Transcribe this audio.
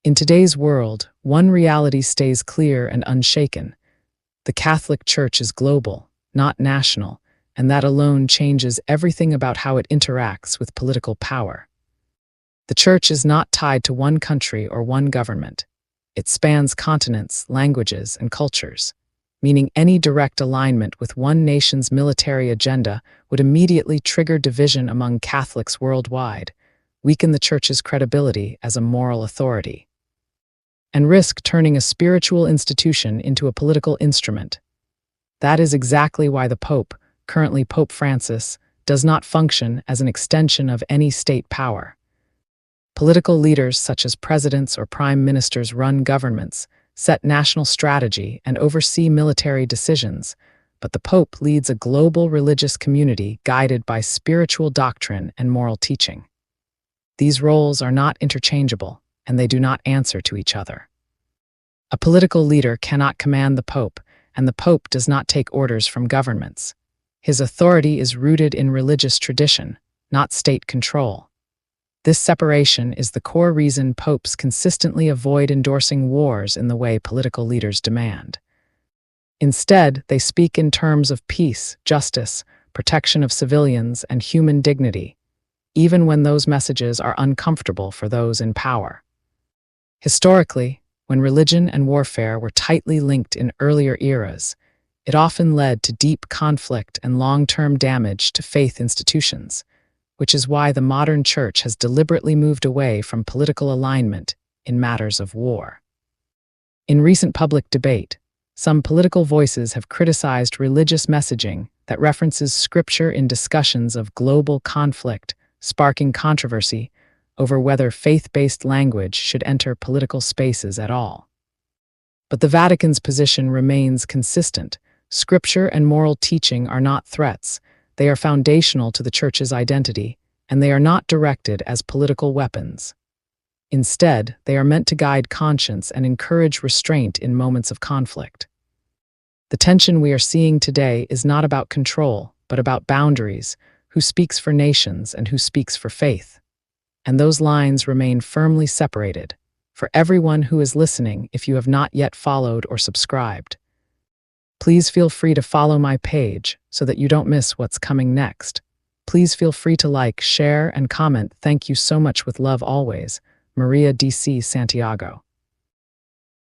In today's world, one reality stays clear and unshaken. The Catholic Church is global, not national, and that alone changes everything about how it interacts with political power. The Church is not tied to one country or one government. It spans continents, languages, and cultures, meaning any direct alignment with one nation's military agenda would immediately trigger division among Catholics worldwide, weaken the Church's credibility as a moral authority, and risk turning a spiritual institution into a political instrument. That is exactly why the Pope, currently Pope Francis, does not function as an extension of any state power. Political leaders such as presidents or prime ministers run governments, set national strategy, and oversee military decisions, but the Pope leads a global religious community guided by spiritual doctrine and moral teaching. These roles are not interchangeable, and they do not answer to each other. A political leader cannot command the Pope, and the Pope does not take orders from governments. His authority is rooted in religious tradition, not state control. This separation is the core reason popes consistently avoid endorsing wars in the way political leaders demand. Instead, they speak in terms of peace, justice, protection of civilians, and human dignity, even when those messages are uncomfortable for those in power. Historically, when religion and warfare were tightly linked in earlier eras, it often led to deep conflict and long-term damage to faith institutions, which is why the modern Church has deliberately moved away from political alignment in matters of war. In recent public debate, some political voices have criticized religious messaging that references Scripture in discussions of global conflict, sparking controversy over whether faith-based language should enter political spaces at all. But the Vatican's position remains consistent. Scripture and moral teaching are not threats. They are foundational to the Church's identity, and they are not directed as political weapons. Instead, they are meant to guide conscience and encourage restraint in moments of conflict. The tension we are seeing today is not about control, but about boundaries, who speaks for nations and who speaks for faith. And those lines remain firmly separated. For everyone who is listening, if you have not yet followed or subscribed, please feel free to follow my page so that you don't miss what's coming next. Please feel free to like, share, and comment. Thank you so much. With love always, Maria DC Santiago.